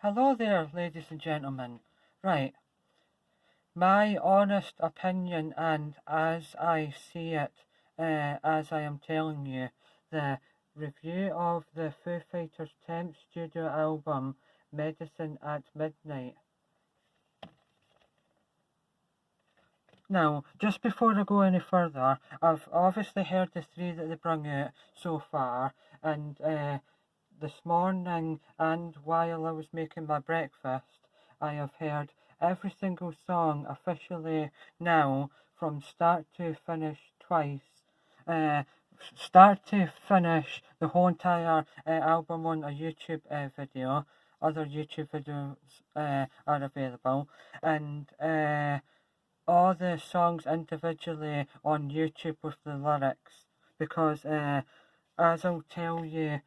Hello there, ladies and gentlemen. Right, my honest opinion, and as I see it, as I am telling you, the review of the Foo Fighters' 10th studio album, Medicine at Midnight. Now, just before I go any further, I've obviously heard the three that they brung out so far, and this morning and while I was making my breakfast, I have heard every single song officially now from start to finish twice. Start to finish the whole entire album on a YouTube video. Other YouTube videos are available, and all the songs individually on YouTube with the lyrics, because as I'll tell you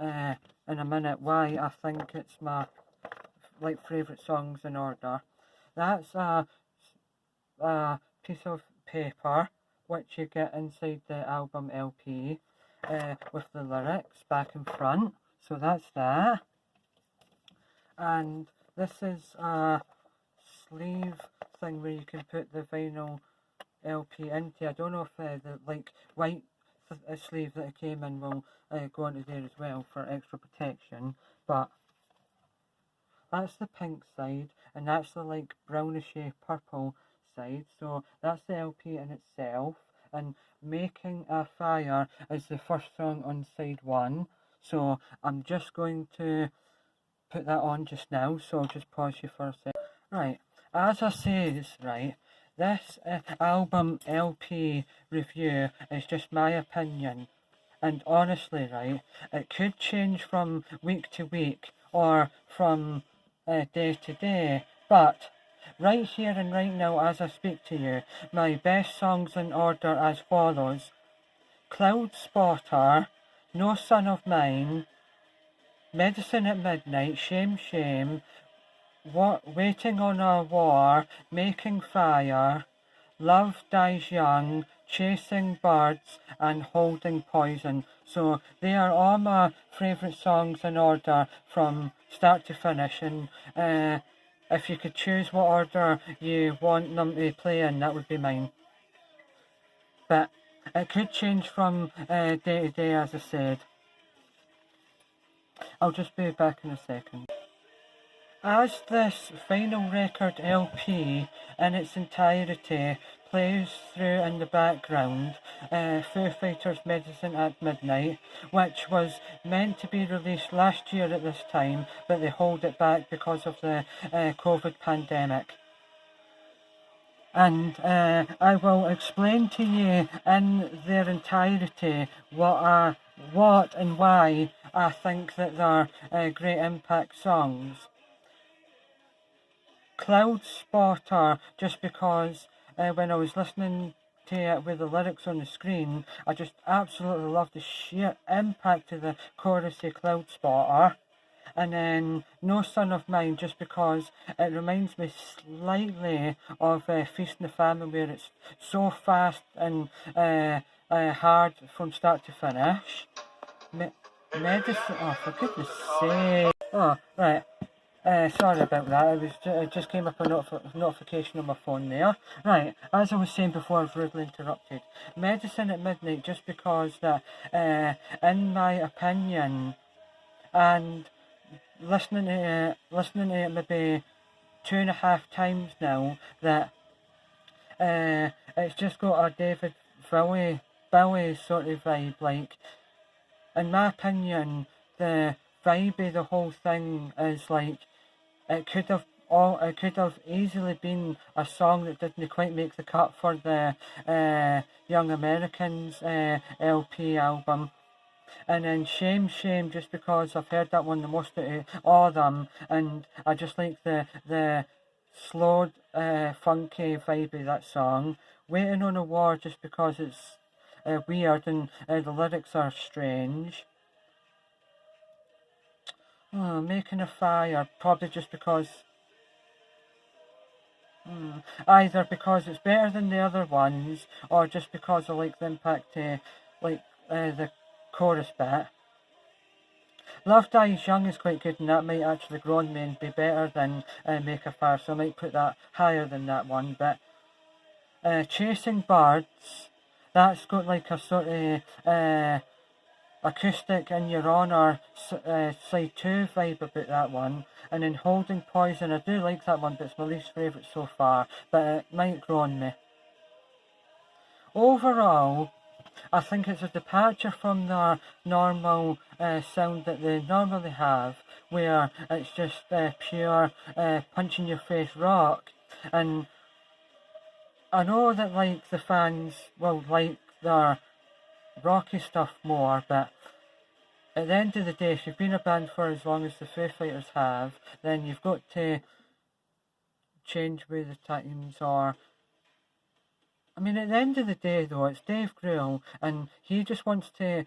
in a minute why I think it's my favourite songs in order. That's a piece of paper which you get inside the album LP with the lyrics back and front. So that's that. And this is a sleeve thing where you can put the vinyl LP into. I don't know if the white sleeve that it came in will go into there as well for extra protection, but that's the pink side, and that's the brownishy purple side. So that's the LP in itself, and Making a Fire is the first song on side one. So I'm just going to put that on just now, so I'll just pause you for a sec. Right, as I says, right, this album LP review is just my opinion, and honestly, right, it could change from week to week or from day to day, but right here and right now as I speak to you, my best songs in order as follows: Cloud Spotter, No Son of Mine, Medicine at Midnight, Shame Shame, Waiting on a War, Making Fire, Love Dies Young, Chasing Birds, and Holding Poison. So they are all my favourite songs in order from start to finish, and if you could choose what order you want them to play in, that would be mine. But it could change from day to day, as I said. I'll just be back in a second. As this final record LP in its entirety plays through in the background, Foo Fighters' Medicine at Midnight, which was meant to be released last year at this time, but they hold it back because of the COVID pandemic. And I will explain to you in their entirety what and why I think that they're great impact songs. Cloud Spotter, just because when I was listening to it with the lyrics on the screen, I just absolutely love the sheer impact of the chorus of Cloud Spotter. And then No Son of Mine, just because it reminds me slightly of Feast and the Famine, where it's so fast and hard from start to finish. Medicine, oh for goodness sake. Oh, right. Sorry about that, it just came up a notification on my phone there. Right, as I was saying before, I was rudely interrupted. Medicine at Midnight, just because that, in my opinion, and listening to it maybe 2.5 times now, that it's just got a David Bowie sort of vibe. In my opinion, the vibe of the whole thing is it could have easily been a song that didn't quite make the cut for the Young Americans LP album. And then Shame Shame, just because I've heard that one the most out of all of them, and I just like the slow, funky vibe of that song. Waiting on a War, just because it's weird and the lyrics are strange. Making a Fire, probably just because either because it's better than the other ones, or just because I like the impact the chorus bit. Love Dies Young is quite good, and that might actually grow on me and be better than Make a Fire, so I might put that higher than that one. But Chasing Birds, that's got like a sort of acoustic in your honour side 2 vibe about that one. And then Holding Poison, I do like that one, but it's my least favourite so far, but it might grow on me. Overall, I think it's a departure from their normal sound that they normally have, where it's just pure punch in your face rock. And I know that like the fans will like their rocky stuff more, but at the end of the day, if you've been a band for as long as the Foo Fighters have, then you've got to change with the times. Or I mean, at the end of the day though, it's Dave Grohl, and he just wants to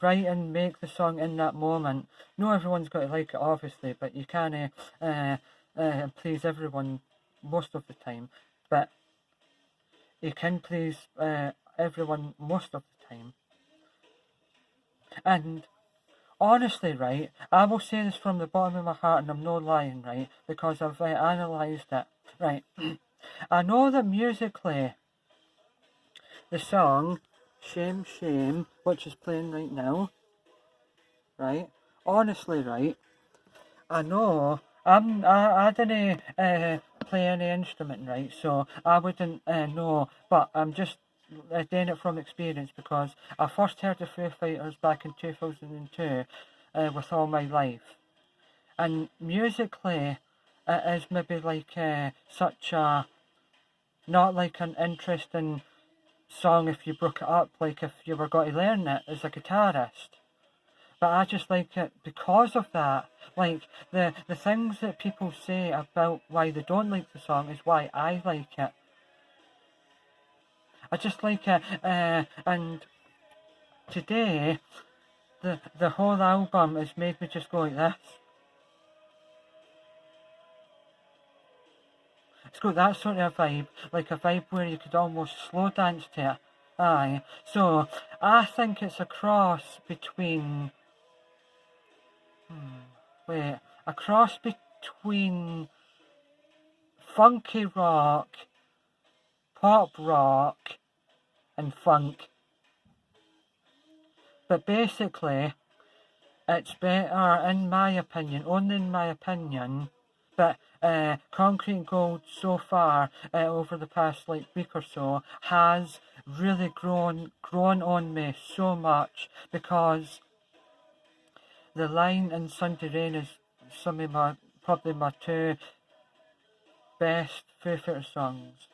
write and make the song in that moment. No, everyone's got to like it obviously, but you can't please everyone most of the time, but you can please everyone most of the time. And honestly, right, I will say this from the bottom of my heart, and I'm no lying, right, because I've analysed it, right. I know that musically, the song Shame Shame, which is playing right now, right, honestly, right, I know I didn't play any instrument, right, so I wouldn't know, but I'm just doing it from experience, because I first heard the Foo Fighters back in 2002 with All My Life, and musically it is maybe like such a, not like an interesting song if you broke it up, like if you were going to learn it as a guitarist. But I just like it because of that. Like, the things that people say about why they don't like the song is why I like it. I just like it, and today, the whole album has made me just go like this. It's got that sort of vibe, like a vibe where you could almost slow dance to it. Aye. So, I think it's a cross between... a cross between funky rock, pop rock, and funk. But basically, it's better, in my opinion, only in my opinion, but Concrete Gold so far, over the past like week or so, has really grown on me so much, because the line in Sunday Rain is some of probably my two best Foo Fighters songs.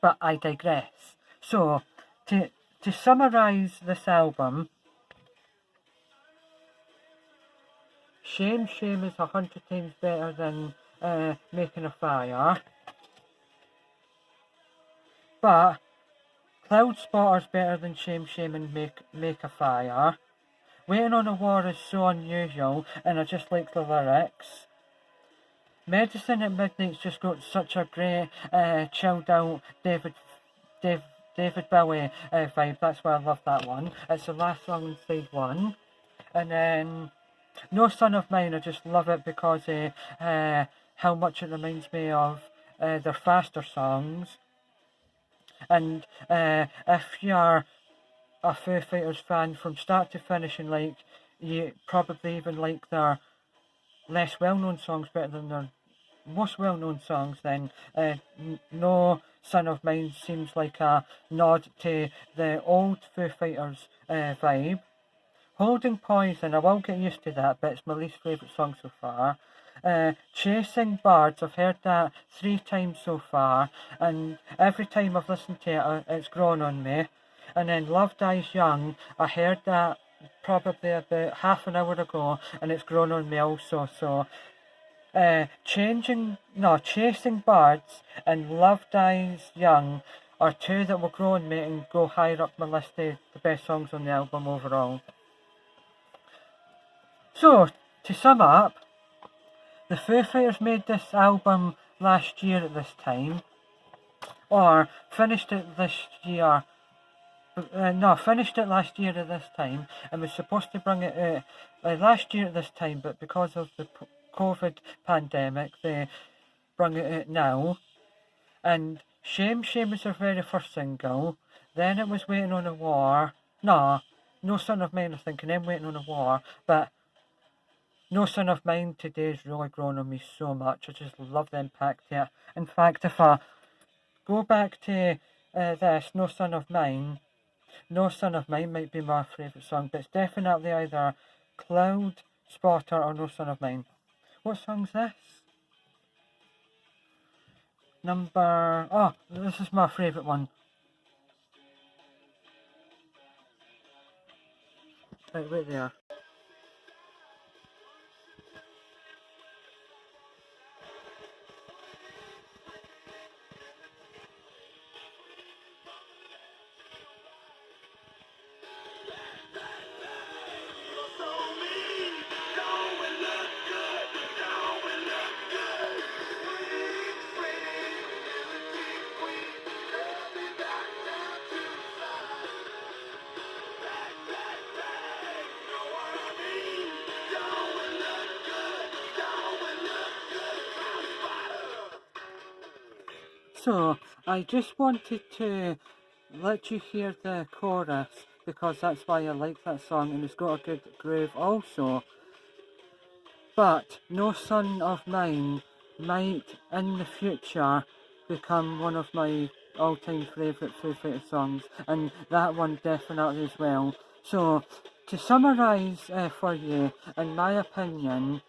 But I digress. So, to summarise this album, Shame Shame is 100 times better than Making a Fire. But Cloud Spotter's better than Shame Shame and Make a Fire. Waiting on a War is so unusual, and I just like the lyrics. Medicine at Midnight's just got such a great chilled out David Bowie vibe. That's why I love that one. It's the last song on side 1. And then No Son of Mine, I just love it because how much it reminds me of their faster songs. And if you're a Foo Fighters fan from start to finish, and like you probably even like their less well-known songs better than their most well-known songs, then No Son of Mine seems like a nod to the old Foo Fighters vibe. Holding Poison, I will get used to that, but it's my least favourite song so far. Chasing Birds, I've heard that 3 times so far, and every time I've listened to it, it's grown on me. And then Love Dies Young, I heard that probably about half an hour ago, and it's grown on me also. So, Chasing Birds and Love Dies Young are 2 that will grow on me and go higher up my list of the best songs on the album overall. So, to sum up, the Foo Fighters made this album last year at this time, or finished it this year No, I finished it last year at this time and was supposed to bring it out last year at this time, but because of the COVID pandemic, they bring it out now. And Shame was their very first single. Then it was Waiting on a War. No Son of Mine, I think, and then Waiting on a War. But No Son of Mine today's really grown on me so much. I just love the impact here. In fact, if I go back to this, No Son of Mine might be my favourite song, but it's definitely either Cloud Spotter or No Son of Mine. What song's this? This is my favourite one. Right there. So, I just wanted to let you hear the chorus because that's why I like that song and it's got a good groove also. But No Son of Mine might in the future become one of my all-time favourite Foo Fighters songs, and that one definitely as well. So, to summarise for you, in my opinion,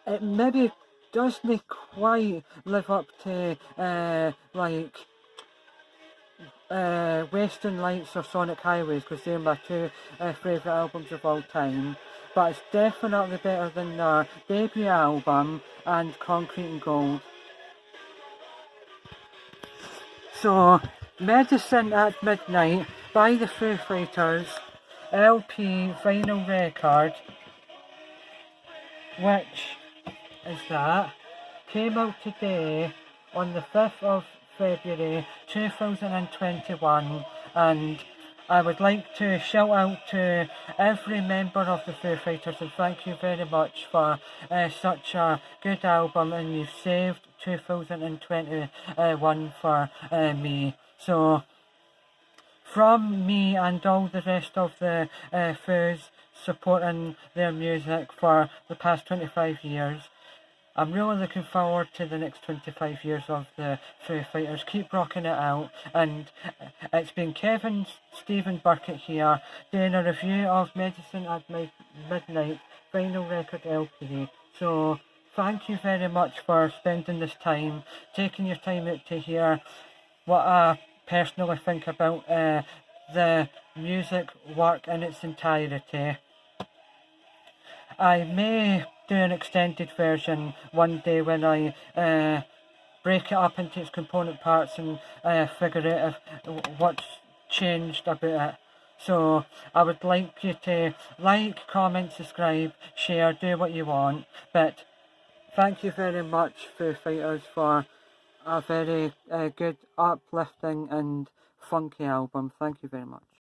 it maybe doesn't quite live up to Western Lights or Sonic Highways, because they're my two favourite albums of all time, but it's definitely better than their debut album and Concrete and Gold. So, Medicine at Midnight by the Foo Fighters, LP vinyl record, which is that, came out today on the 5th of February 2021, and I would like to shout out to every member of the Foo Fighters and thank you very much for such a good album, and you've saved 2021 for me. So from me and all the rest of the Foos supporting their music for the past 25 years, I'm really looking forward to the next 25 years of the Foo Fighters. Keep rocking it out. And it's been Kevin Stephen Burkett here doing a review of Medicine at Midnight vinyl record LP. So thank you very much for spending this time, taking your time out to hear what I personally think about the music work in its entirety. I may do an extended version one day when I break it up into its component parts and figure out what's changed about it. So I would like you to like, comment, subscribe, share, do what you want. But thank you very much, Foo Fighters, for a very good, uplifting and funky album. Thank you very much.